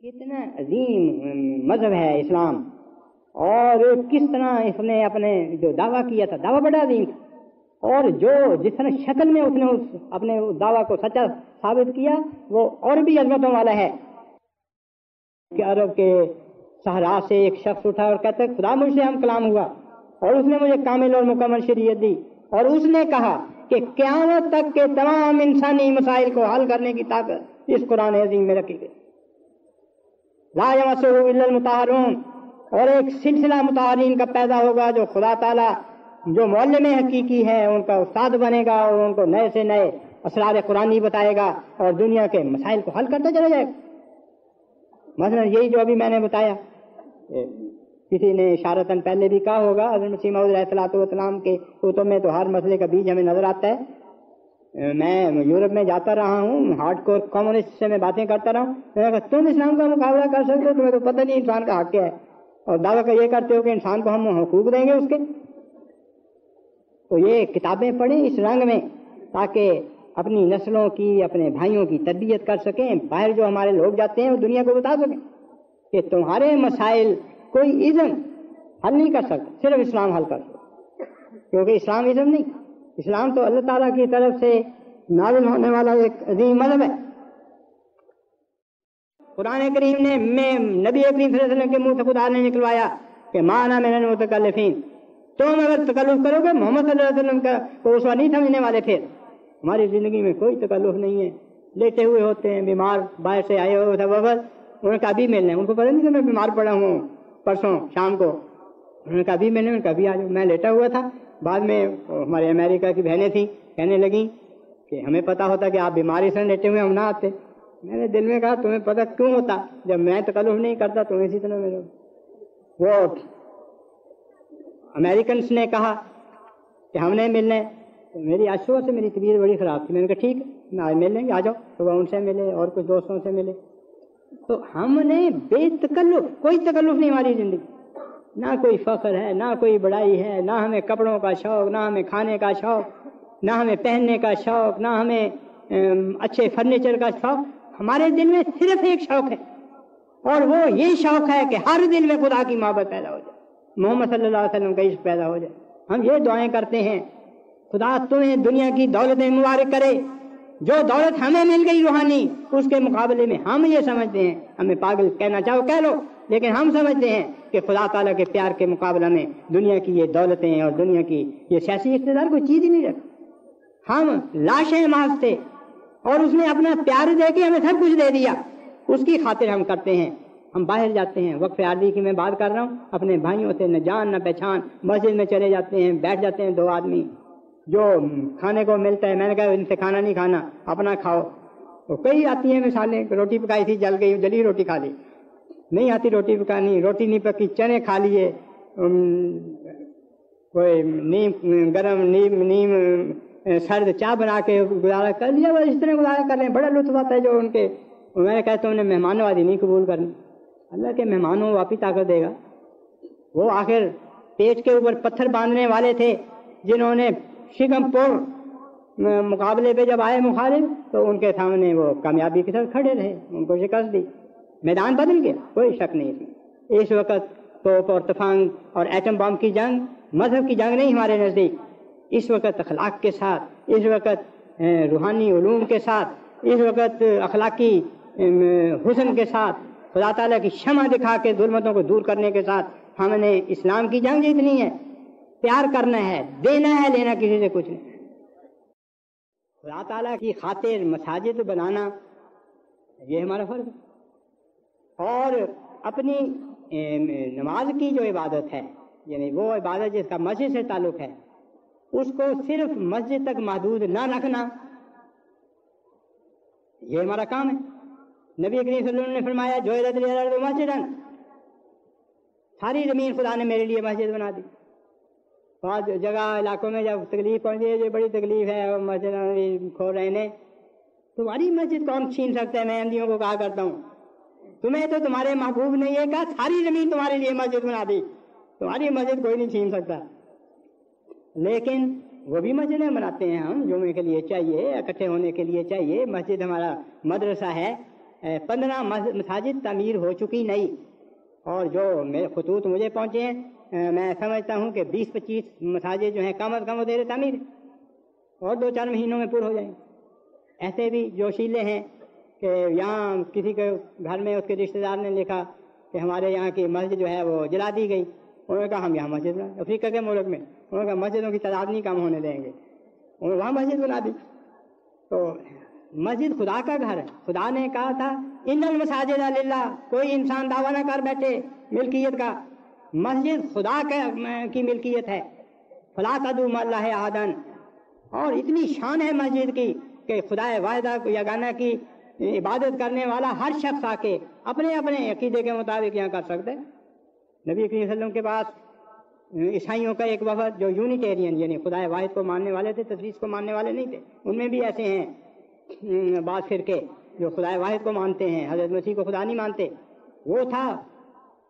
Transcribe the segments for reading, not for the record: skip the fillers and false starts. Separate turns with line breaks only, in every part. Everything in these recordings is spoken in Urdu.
کتنا عظیم مذہب ہے اسلام، اور کس طرح اس نے اپنے جو دعویٰ کیا تھا، دعویٰ بڑا عظیم تھا، اور جو جس طرح شکل میں اس نے اپنے دعویٰ کو سچا ثابت کیا وہ اور بھی عظمتوں والا ہے کہ عرب کے صحرا سے ایک شخص اٹھا اور کہتا ہے خدا مجھ سے ہم کلام ہوا اور اس نے مجھے کامل اور مکمل شریعت دی، اور اس نے کہا کہ قیامت تک کے تمام انسانی مسائل کو حل کرنے کی طاقت اس قرآن عظیم میں رکھی گئی۔ لا یمسہ الا المطہرون، اور ایک سلسلہ مطہرین کا پیدا ہوگا جو خدا تعالیٰ جو معلم حقیقی ہے ان کا استاد بنے گا اور ان کو نئے سے نئے اسرار قرآنی بتائے گا اور دنیا کے مسائل کو حل کرتا چلا جائے گا۔ مثلا یہی جو ابھی میں نے بتایا، کسی نے اشارتاً پہلے بھی کہا ہوگا، حضرت مسیح موعود علیہ السلام کے کتب میں تو ہر مسئلے کا بیج ہمیں نظر آتا ہے۔ میں یورپ میں جاتا رہا ہوں، ہارڈ کور کمیونسٹ سے میں باتیں کرتا رہا ہوں، میں نے کہا تم اسلام کا مقابلہ کر سکتے ہو؟ تمہیں تو پتہ نہیں انسان کا حق کیا ہے، اور دعویٰ کا یہ کرتے ہو کہ انسان کو ہم حقوق دیں گے اس کے۔ تو یہ کتابیں پڑھیں اس رنگ میں تاکہ اپنی نسلوں کی، اپنے بھائیوں کی تربیت کر سکیں، باہر جو ہمارے لوگ جاتے ہیں وہ دنیا کو بتا سکیں کہ تمہارے مسائل کوئی ازم حل نہیں کر سکتا، صرف اسلام حل کر سکتا، کیونکہ اسلام ازم نہیں، اسلام تو اللہ تعالیٰ کی طرف سے نازل ہونے والا ایک عظیم مذہب ہے۔ قرآن کریم نے نبی کریم صلی اللہ علیہ وسلم کے منہ سے خدا نے نکلوایا کہ ما انا من المتکلفین، تم اگر تکلف کرو گے محمد صلی اللہ علیہ وسلم کا کو اسوہ نہیں سمجھنے والے، پھر ہماری زندگی میں کوئی تکلف نہیں ہے، لیٹے ہوئے ہوتے ہیں، بیمار باہر سے آئے ہوئے تھے وغیرہ، انہوں نے کہا ابھی ملنا ہے، ان کو پتہ نہیں کہ میں بیمار پڑا ہوں پرسوں شام کو، انہوں نے کہا ابھی ملنا ہے، کبھی آ جاؤ، میں لیٹا ہوا تھا، بعد میں ہمارے امریکہ کی بہنیں تھیں کہنے لگیں کہ ہمیں پتہ ہوتا کہ آپ بیماری سے لیٹے ہوئے ہم نہ آتے۔ میں نے دل میں کہا تمہیں پتہ کیوں ہوتا جب میں تکلف نہیں کرتا تم اسی طرح میرے۔ وہ امریکنس نے کہا کہ ہم نے ملنا ہے، تو میری آج صبح سے میری طبیعت بڑی خراب تھی، میں نے کہا ٹھیک ہے آج مل لیں گے، آ جاؤ، صبح ان سے ملے اور کچھ دوستوں سے ملے۔ تو ہم نے بے تکلف، کوئی تکلف نہیں ہماری زندگی، نہ کوئی فخر ہے، نہ کوئی بڑائی ہے، نہ ہمیں کپڑوں کا شوق، نہ ہمیں کھانے کا شوق، نہ ہمیں پہننے کا شوق، نہ ہمیں اچھے فرنیچر کا شوق، ہمارے دل میں صرف ایک شوق ہے، اور وہ یہ شوق ہے کہ ہر دل میں خدا کی محبت پیدا ہو جائے، محمد صلی اللہ علیہ وسلم کا عشق پیدا ہو جائے۔ ہم یہ دعائیں کرتے ہیں خدا تمہیں دنیا کی دولتیں مبارک کرے، جو دولت ہمیں مل گئی روحانی اس کے مقابلے میں ہم یہ سمجھتے ہیں، ہمیں پاگل کہنا چاہو کہہ لو، لیکن ہم سمجھتے ہیں کہ خدا تعالیٰ کے پیار کے مقابلہ میں دنیا کی یہ دولتیں اور دنیا کی یہ سیاسی اقتدار کوئی چیز ہی نہیں رکھا۔ ہم لاشیں مانگتے اور اس نے اپنا پیار دے کے ہمیں سب کچھ دے دیا، اس کی خاطر ہم کرتے ہیں، ہم باہر جاتے ہیں، وقف عارضی کی میں بات کر رہا ہوں، اپنے بھائیوں سے نہ جان نہ پہچان مسجد میں چلے جاتے ہیں، بیٹھ جاتے ہیں دو آدمی، جو کھانے کو ملتا ہے میں نے کہا ان سے کھانا نہیں کھانا اپنا کھاؤ، تو کئی آتی ہیں مثالیں، روٹی پکائی تھی جل گئی، جلی روٹی کھا لی، نہیں آتی روٹی پکانی، روٹی نہیں پکی چنے کھا لیے، کوئی نیم گرم نیم سرد چائے بنا کے گزارا کر لیا، بس اس طرح گزارا کر رہے ہیں، بڑا لطف آتا ہے جو ان کے۔ میں نے کہا تم نے مہمان نوازی نہیں قبول کرنی، اللہ کے مہمانوں واپس طاقت دے گا۔ وہ آخر پیٹ کے اوپر پتھر باندھنے والے تھے جنہوں نے شکم پور مقابلے پہ جب آئے مخالف تو ان کے سامنے وہ کامیابی کے ساتھ کھڑے رہے، ان کو شکست دی، میدان بدل گیا، کوئی شک نہیں اس میں۔ اس وقت توپ اور تفنگ اور ایٹم بم کی جنگ مذہب کی جنگ نہیں ہمارے نزدیک، اس وقت اخلاق کے ساتھ، اس وقت روحانی علوم کے ساتھ، اس وقت اخلاقی حسن کے ساتھ، خدا تعالیٰ کی شمع دکھا کے ظلمتوں کو دور کرنے کے ساتھ ہم نے اسلام کی جنگ جیتنی ہے، پیار کرنا ہے، دینا ہے، لینا کسی سے کچھ نہیں۔ خدا تعالیٰ کی خاطر مساجد بنانا یہ ہمارا فرض ہے، اور اپنی نماز کی جو عبادت ہے، یعنی وہ عبادت جس کا مسجد سے تعلق ہے، اس کو صرف مسجد تک محدود نہ رکھنا، یہ ہمارا کام ہے۔ نبی کریم صلی اللہ علیہ وسلم نے فرمایا جعلت لی الارض مسجدا، ساری زمین خدا نے میرے لیے مسجد بنا دی۔ بعض جگہ علاقوں میں جب تکلیف پہنچی ہے، جو بڑی تکلیف ہے مسجد کھول رہے ہیں، تمہاری مسجد کون چھین سکتا ہے؟ میں اندیوں کو کہا کرتا ہوں تمہیں تو تمہارے محبوب نے یہ کہا ساری زمین تمہارے لیے مسجد بنا دی، تمہاری مسجد کوئی نہیں چھین سکتا۔ لیکن وہ بھی مسجدیں بناتے ہیں ہم، جمعے کے لیے چاہیے، اکٹھے ہونے کے لیے چاہیے، مسجد ہمارا مدرسہ ہے، 15 مساجد تعمیر ہو چکی نئی، اور جو خطوط مجھے پہنچے ہیں میں سمجھتا ہوں کہ 20-25 مساجد جو ہیں کم از کم وہ دیر تعمیر اور 2-4 مہینوں میں پورے ہو جائیں گے۔ ایسے بھی جوشیلے ہیں کہ یہاں کسی کے گھر میں اس کے رشتہ دار نے لکھا کہ ہمارے یہاں کی مسجد جو ہے وہ جلا دی گئی، انہوں نے کہا ہم یہاں مسجد بنا، افریقہ کے ملک میں انہوں نے کہا مسجدوں کی تعداد نہیں کم ہونے دیں گے، انہوں نے وہاں مسجد بنا دی۔ تو مسجد خدا کا گھر ہے، خدا نے کہا تھا ان المساجد للہ، کوئی انسان دعویٰ نہ کر بیٹھے ملکیت کا، مسجد خدا کی ملکیت ہے، فلا تدعوا مع اللہ احدا، اور اتنی شان ہے مسجد کی کہ خدا واحدہ کو یگانہ کی عبادت کرنے والا ہر شخص آ کے اپنے اپنے عقیدے کے مطابق یہاں کر سکتے۔ نبی کریم صلی اللہ علیہ وسلم کے پاس عیسائیوں کا ایک وفد جو یونیٹیرین یعنی خدا واحد کو ماننے والے تھے، تثلیث کو ماننے والے نہیں تھے، ان میں بھی ایسے ہیں بعض فرقے جو خدا واحد کو مانتے ہیں، حضرت مسیح کو خدا نہیں مانتے، وہ تھا،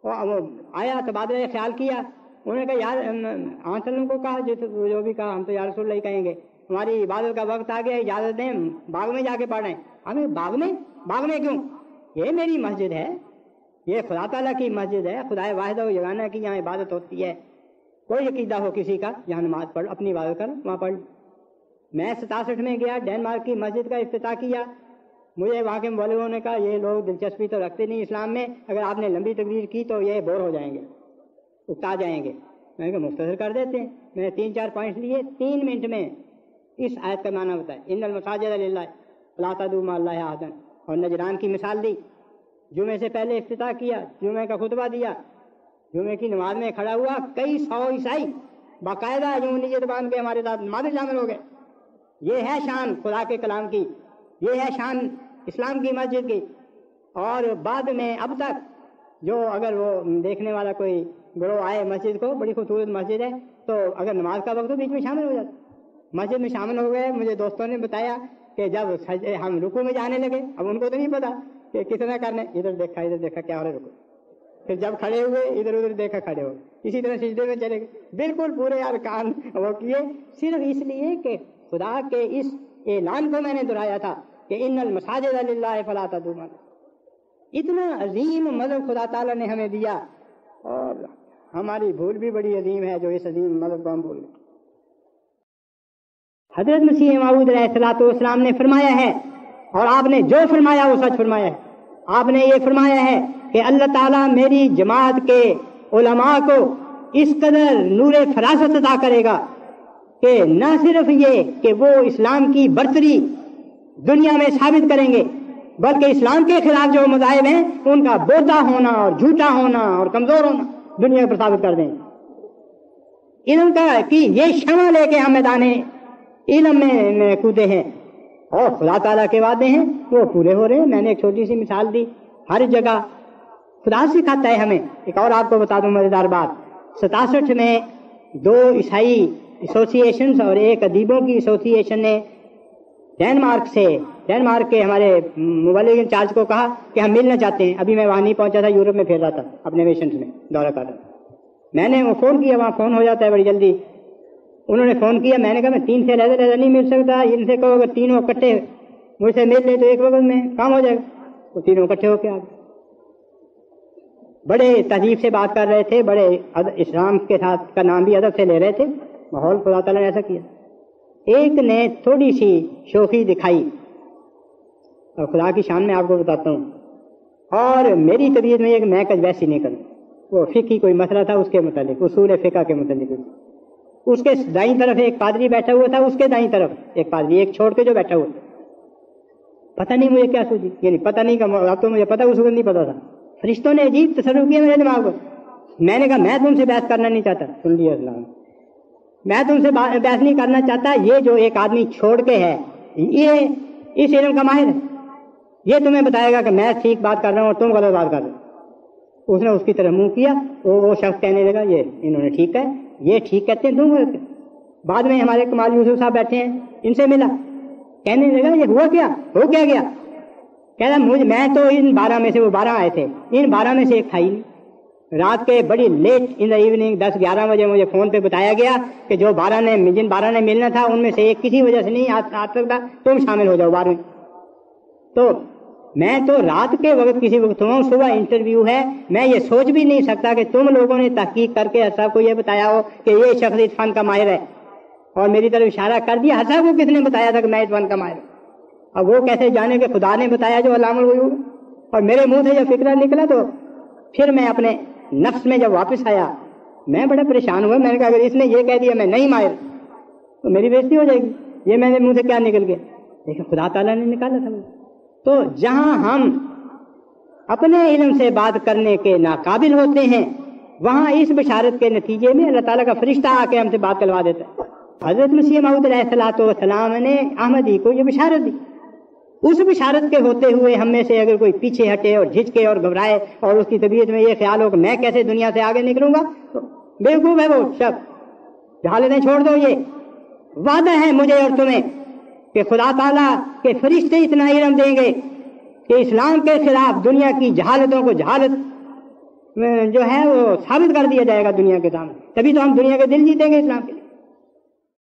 وہ آیا تبادلہ خیال کیا، انہوں نے کہا یار وسلم کو کہا جو بھی کہا ہم تو یا رسول اللہ ہی کہیں گے، ہماری عبادت کا وقت آ گیا، اجازت دیں باغ میں جا کے پڑھ رہے ہیں۔ ہمیں باغ میں کیوں؟ یہ میری مسجد ہے، یہ خدا تعالیٰ کی مسجد ہے، خدا واحد و یگانہ کی یہاں عبادت ہوتی ہے، کوئی عقیدہ ہو کسی کا یہاں نماز پڑھ، اپنی عبادت کر وہاں پڑھ۔ میں 67 میں گیا، ڈینمارک کی مسجد کا افتتاح کیا، مجھے وہاں کے مولویوں نے کہا یہ لوگ دلچسپی تو رکھتے نہیں اسلام میں، اگر آپ نے لمبی تقریر کی تو یہ بور ہو جائیں گے، اکتا جائیں گے، میں نے کہا مختصر کر دیتے ہیں۔ میں نے 3-4 پوائنٹس لیے، 3 منٹ میں اس آیت کا معنی بتایا، ان المساجد للہ فلا تدعوا مع اللہ احدا، اور نجران کی مثال دی، جمعے سے پہلے افتتاح کیا، جمعے کا خطبہ دیا، جمعے کی نماز میں کھڑا ہوا، کئی 100 عیسائی باقاعدہ یوں نیت باندھ کے ہمارے ساتھ نماز میں شامل ہو گئے۔ یہ ہے شان خدا کے کلام کی، یہ ہے شان اسلام کی مسجد کی۔ اور بعد میں اب تک جو اگر وہ دیکھنے والا کوئی گروہ آئے مسجد کو، بڑی خوبصورت مسجد ہے، تو اگر نماز کا وقت ہو بیچ میں شامل ہو جاتا، مسجد میں شامل ہو گئے۔ مجھے دوستوں نے بتایا کہ جب ہم رکوع میں جانے لگے، اب ان کو تو نہیں پتا کہ کتنا کرنے، ادھر دیکھا کیا ہو رہا ہے رکوع، پھر جب کھڑے ہوئے ادھر ادھر دیکھا کھڑے ہو، اسی طرح سجدے میں چلے گئے، بالکل پورے ارکان وہ کیے، صرف اس لیے کہ خدا کے اس اعلان کو میں نے دہرایا تھا کہ ان المساجد للہ فلا تدعوا مع اللہ۔ اتنا عظیم مذہب خدا تعالیٰ نے ہمیں دیا، اور ہماری بھول بھی بڑی عظیم ہے جو اس عظیم مذہب کو ہم بھول گئے۔ حضرت مسیح موعود علیہ الصلوۃ والسلام نے فرمایا ہے، اور آپ نے جو فرمایا وہ سچ فرمایا ہے، آپ نے یہ فرمایا ہے کہ اللہ تعالیٰ میری جماعت کے علماء کو اس قدر نور فراست عطا کرے گا کہ نہ صرف یہ کہ وہ اسلام کی برتری دنیا میں ثابت کریں گے، بلکہ اسلام کے خلاف جو مذاہب ہیں ان کا بوتا ہونا اور جھوٹا ہونا اور کمزور ہونا دنیا پر ثابت کر دیں گے۔ علم کا کہ یہ شمع لے کے ہم میدان علم میں کودے ہیں، اور خدا تعالیٰ کے وعدے ہیں وہ پورے ہو رہے ہیں۔ میں نے ایک چھوٹی سی مثال دی، ہر جگہ خدا سکھاتا ہے ہمیں۔ ایک اور آپ کو بتا دوں مزیدار بات، 67 میں 2 عیسائی ایسوسی ایشنز اور ایک ادیبوں کی ایسوسی ایشن نے ڈینمارک کے ہمارے مبلغ انچارج کو کہا کہ ہم ملنا چاہتے ہیں۔ ابھی میں وہاں نہیں پہنچا تھا، یورپ میں پھر رہا تھا، اپنے مشنز میں دورہ کر رہا تھا۔ میں نے وہ فون کیا، وہاں فون ہو جاتا ہے بڑی جلدی۔ انہوں نے فون کیا، میں نے کہا میں 3 سے لہذا نہیں مل سکتا، ان سے کہو اگر تینوں اکٹھے مجھ سے مل لے تو ایک وقت میں کام ہو جائے گا۔ وہ تینوں اکٹھے ہو کے آ گئے، بڑے تہذیب سے بات کر رہے تھے، بڑے اسلام کے ساتھ کا نام بھی ادب سے لے رہے تھے، ماحول خدا تعالیٰ نے ایسا کیا۔ ایک نے تھوڑی سی شوخی دکھائی، اور خدا کی شان میں آپ کو بتاتا ہوں، اور میری طبیعت میں یہ کہ میں کچھ ویسی نہیں کروں۔ وہ فقہی کوئی مسئلہ تھا، اس کے متعلق اصول فقہ کے متعلق، اس کے دائیں طرف ایک پادری بیٹھا ہوا تھا، اس کے دائیں طرف ایک پادری، ایک چھوڑ کے جو بیٹھا ہوا تھا۔ پتہ نہیں مجھے کیا سوچی، یعنی پتہ نہیں کا تو مجھے پتہ، اس وقت نہیں پتا تھا۔ فرشتوں نے عجیب تصرف کیا میرے دماغ کو۔ میں نے کہا میں تم سے بحث کرنا نہیں چاہتا، سن لیا اسلام، میں تم سے بحث نہیں کرنا چاہتا۔ یہ جو ایک آدمی چھوڑ کے ہے یہ اس علم کا ماہر ہے، یہ تمہیں بتائے گا کہ میں ٹھیک بات کر رہا ہوں اور تم غلط بات کر رہے ہو۔ اس نے اس کی طرف منہ کیا، وہ شخص کہنے لگا یہ انہوں نے ٹھیک ہے، یہ ٹھیک کہتے ہیں، تم غلط۔ بعد میں ہمارے کمال یوسف صاحب بیٹھے ہیں، ان سے ملا، کہنے لگا یہ ہوا کیا، ہو کیا گیا؟ کہہ رہا میں تو ان 12 میں سے، وہ 12 آئے تھے، ان 12 میں سے ایک تھا ہی نہیں۔ رات کے بڑی لیٹ ان دا ایوننگ 10-11 بجے مجھے فون پہ بتایا گیا کہ جن 12 نے ملنا تھا ان میں سے ایک کسی وجہ سے نہیں آ سکتا، تم شامل ہو جاؤ 12 میں۔ تو میں تو رات کے وقت کسی وقت ہوں، صبح انٹرویو ہے، میں یہ سوچ بھی نہیں سکتا کہ تم لوگوں نے تحقیق کر کے صاحب کو یہ بتایا ہو کہ یہ شخص اس فن کا ماہر ہے اور میری طرف اشارہ کر دیا۔ صاحب کو کس نے بتایا تھا کہ میں اس فن کا ماہر ہوں؟ اب وہ کیسے جانے کہ خدا نے بتایا جو علام الغیوب، اور میرے منہ سے جب فکرہ نکلا تو پھر میں اپنے نفس میں جب واپس آیا میں بڑا پریشان ہوا۔ میں نے کہا اگر اس نے یہ کہہ دیا میں نہیں ماہر تو میری بےزتی ہو جائے گی، یہ میں نے منہ سے کیا نکل گیا، لیکن خدا تعالیٰ نے نکالا تھا۔ تو جہاں ہم اپنے علم سے بات کرنے کے ناقابل ہوتے ہیں وہاں اس بشارت کے نتیجے میں اللہ تعالیٰ کا فرشتہ آ کے ہم سے بات کروا دیتا ہے۔ حضرت مسیح موعود علیہ الصلوۃ والسلام نے احمدی کو یہ بشارت دی۔ اس بشارت کے ہوتے ہوئے ہم میں سے اگر کوئی پیچھے ہٹے اور جھجکے اور گھبرائے اور اس کی طبیعت میں یہ خیال ہو کہ میں کیسے دنیا سے آگے نکلوں گا تو بیوقوف ہے وہ شخص۔ جہالتیں چھوڑ دو، یہ وعدہ ہے مجھے اور تمہیں کہ خدا تعالیٰ کے فرشتے اتنا علم دیں گے کہ اسلام کے خلاف دنیا کی جہالتوں کو جہالت جو ہے وہ ثابت کر دیا جائے گا دنیا کے سامنے، تبھی تو ہم دنیا کے دل جیتیں گے اسلام کے۔